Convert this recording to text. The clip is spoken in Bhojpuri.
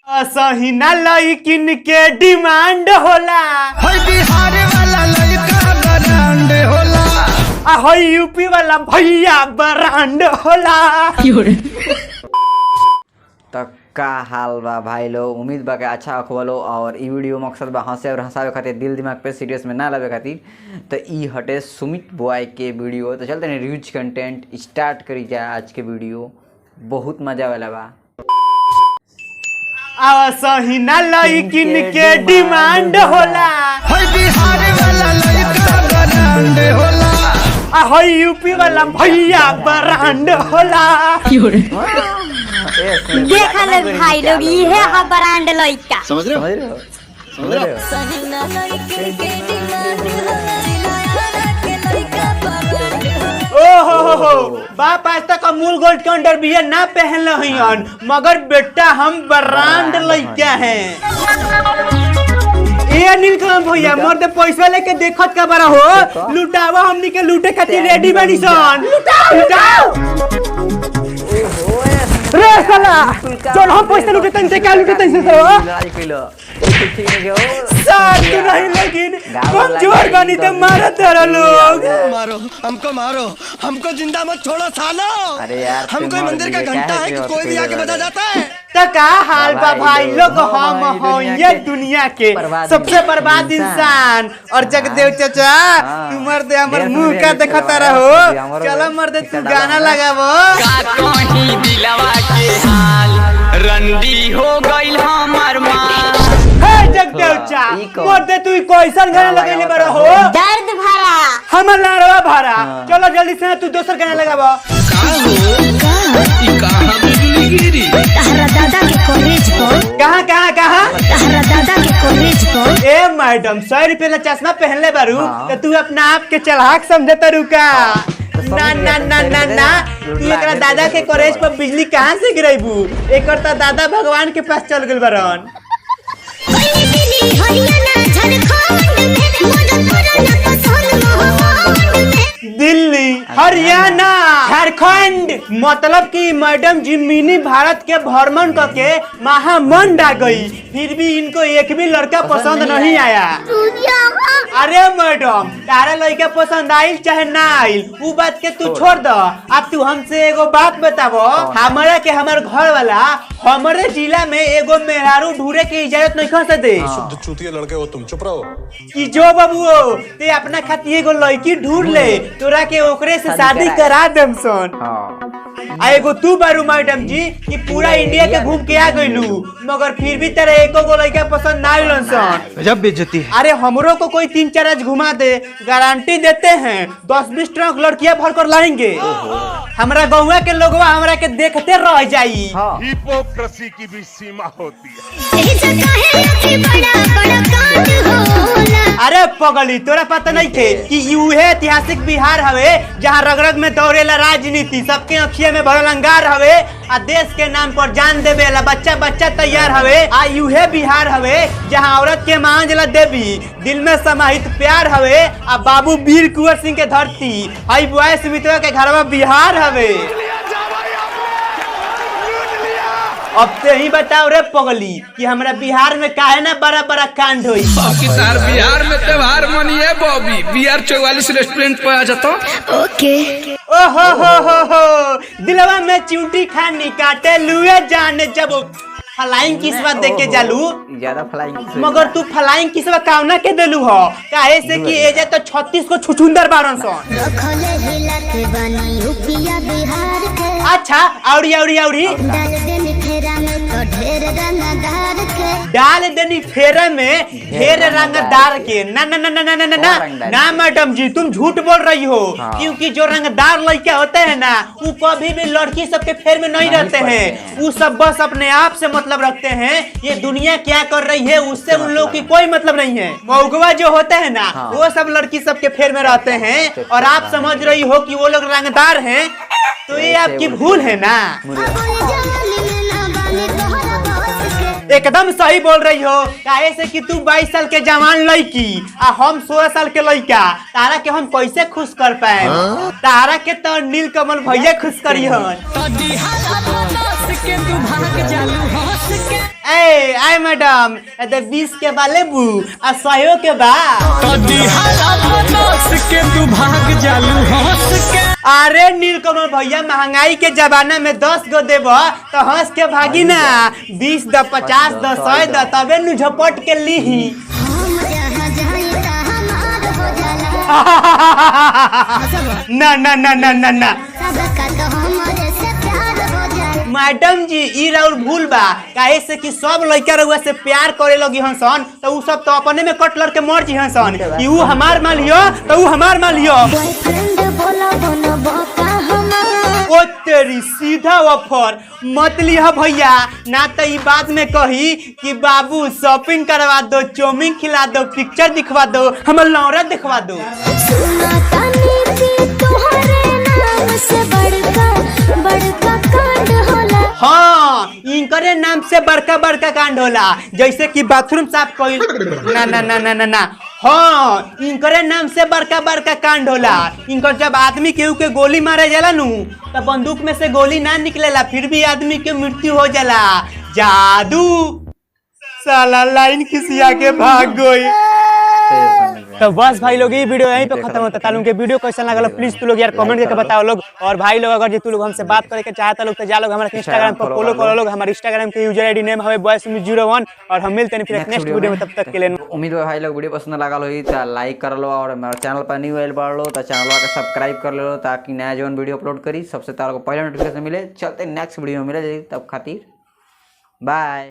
सही ना लइकिन के डिमांड होला, बिहार वाला लड़का ब्रांड होला, यूपी वाला भैया ब्रांड होला। तो का हाल बा भाई लोग, उम्मीद बा कि अच्छा अखवालो। और ई वीडियो मकसद बा हंसे और हंसावे खातिर, दिल दिमाग पे सीरियस में ना लावे खातिर। तो ई हटे सुमित बॉय के वीडियो। तो चलते हैं ह्यूज कंटेंट स्टार्ट करी जाए। आज के वीडियो बहुत मजा वाला बा। सही ना लइकिन के डिमांड होला, बिहार वाला लड़का ब्रांड होला, यूपी वाला भैया ब्रांड होला। देखा ले भाई लोग, ये है ब्रांड लइका। समझ रहे हो? ओहो बाप आज तक अमूल गोल्ड के अंडरवियर ना पहन रही, मगर बेटा हम ब्रांड लइका हैं। ए नीलकमल भैया मर्द पैसा लेके देखत का बड़ा हो, लुटावा हमनी के लूटे खातिर रेडी बानी सन। लुटाओ रे साला, चल हम पैसा लूटे तन से क्या लूटे तन से लड़ाई कइलो ठीक नहीं हो साथ तो नहीं, लेकिन कमजोर बनी तो मारो तेरा लोग। मारो हमको जिंदा मत छोड़ो सालो। अरे यार, हम कोई मंदिर का घंटा है कि कोई भी आके बजा जाता है। तो का हाल बा भाई लोग, हम हो ये दुनिया के सबसे बर्बाद इंसान। और जगदेव चाचा तू मर्द हमर मुंह का देखता रहो, चलो मर्द तू गाना लगावो। कहीं दिलवा के हाल रंडी हो गइल हमर माँ। हे जगदेव चाचा मर्द तू कैसन गाना लगैले बड़ा हो? दर्द भरा हमर लारवा भरा। चलो जल्दी से तू दोसर गाना लगावो। तहरा दादा के कॉलेज पर, कहाँ तहरा दादा के कॉलेज पर। ए मैडम 100 रुपये का चश्मा पहनले बारू तो तू अपना आप के चलाक समझे तारू का? ना ना ना ना ना, तू एकरा दादा के कॉलेज पर बिजली कहाँ से गिराइबू? एकर तो दादा भगवान के पास चल गइल बारन। दिल्ली, हरियाणा, झारखंड, मतलब कि मैडम जी मिनी भारत के भ्रमण करके महामंड आ गई, फिर भी इनको एक भी लड़का पसंद नहीं आया। अरे मैडम तारा लड़का पसंद आइल चाहे ना आइल वो बात के तू छोड़ दो। अब तू हमसे एगो बात बतावो, हमारा के हमार घर वाला हमारे जिला में एगो मेहरारू ढूंढे की इजाजत नहीं कर दे। चूतिया लड़के हो तुम, चुप रहो। कि जो बाबू ते अपना खातिर एगो लड़की ढूंढ ले, तोरा के ओकरे से शादी करा देम सन। आ एगो तू बारू मैडम जी कि पूरा इंडिया के घूम के आ गइलू, मगर फिर भी तेरे एको गो लड़का पसंद ना आइलन सन। जब बेइज्जती। अरे हमरो को कोई 3-4 आज घुमा दे, गारंटी देते हैं 10-20 ट्रक लड़कियां भर कर लाएंगे। हमरा गौवा के लोगवा हमरा के देखते रह जाई। हिपोक्रेसी की भी सीमा होती है। अरे पगली तोरा पता नहीं थे कि यूहे ऐतिहासिक बिहार हवे जहाँ रग रग में दौड़ेला राजनीति, सबके अखिया में भरल अंगार हवे, आ देश के नाम पर जान देवेला बच्चा बच्चा तैयार हवे। आ यूहे बिहार हवे जहाँ औरत के मांझला देवी, दिल में समाहित प्यार हवे, आ बाबू वीर कुंवर सिंह के धरती, आई बुआई सुमित्रा के घरवा बिहार हवे। अब ते ही बताओ रे पगली कि हमरा बिहार में काहे ना बड़ा बड़ा कांड होई। सार बिहार में त्योहार मनिए बॉबी, बिहार 44 रेस्टोरेंट पे आ जाता। ओके ओहो हो दिलवा में चिंटी खानी काटे लुए जाने जब फ्लाइंग किस्वा दे के जालू ज्यादा फ्लाइंग, मगर तू फ्लाइंग किस्वा कावना के देलू हो? काहे से कि एजे तो 36 को छुछुंदर बारन सन। अच्छा औरी डाल देनी फेरा में ढेर रंगदार के। ना ना ना ना ना ना ना ना मैडम जी तुम झूठ बोल रही हो। क्योंकि जो रंगदार लड़के होते हैं ना वो कभी भी लड़की सबके फेर में नहीं रहते हैं, वो सब बस अपने आप से मतलब रखते हैं। ये दुनिया क्या कर रही है उससे उन लोगों की कोई मतलब नहीं है। मौगवा जो होते हैं ना वो सब लड़की सबके फेर में रहते हैं, और आप समझ रही हो कि वो लोग रंगदार हैं, तो ये आपकी भूल है ना। एकदम सही बोल रही हो। काहे से कि तू 22 साल के जवान लड़की आ हम 16 साल के लड़का, तारा के हम कैसे खुश कर पाए? तारा के तो नीलकमल भैया खुश करी हन। ए आए मैडम 20 के बा लेबू आ 100 के बा अरे नीलकमल भैया महंगाई के जमाना में 10 गो देब तो हंस के भागी ना 20 द 50 द 100 द तबे नु झपट के लीही ना ना ना ना ना ना मैडम जी ई राउर भूल बा काहे से कि सब लड़का रउआ से प्यार करे लगी हंसन तो उ सब तो अपने में कटलर के मर जी हंसन कि उ हमार माल लियो तो उ हमार माल लियो ओ तेरी सीधा ऑफर मत लिया भैया ना तो ई बात में कही कि बाबू शॉपिंग करवा दो चौमिन खिला दो पिक्चर दिखवा दो हमर लौरा दिखवा दो हाँ इनकरे नाम से बड़का बड़का कांड होला जैसे कि बाथरूम साफ कोई ना ना ना ना ना ना हाँ इनकरे नाम से बड़का बड़का कांड होला इनकर जब आदमी केहू के गोली मारे जाला नु तब बंदूक में से गोली ना निकलेला फिर भी आदमी के मृत्यु हो जाला जादू साला लाइन खिसिया के भाग गई तो बस भाई लोग ये वीडियो यहीं पे खत्म होता है। वीडियो कैसा लगा प्लीज तू लोग यार कमेंट करके बताओ लोग। और भाई लोग अगर तू लोग हमसे बात करे के चाहता लोग तो जा लोग हमारे इंस्टाग्राम पर फॉलो करो लोग। हमारे इंस्टाग्राम के यूजर आईडी नेम है boysmith01 और हम मिलते हैं फिर नेक्स्ट वीडियो में। तब तक के लिए उम्मीद है भाई लोग वीडियो पसंद लगा लो तो लाइक कर लो और हमारे चैनल पर न्यू आइल बढ़ लो तो चैनल का सब्सक्राइब कर लो ताकि नया जो वीडियो अपलोड करी सबसे पहले नोटिफिकेशन मिले। चलते नेक्स्ट वीडियो में मिले तब खातिर बाय।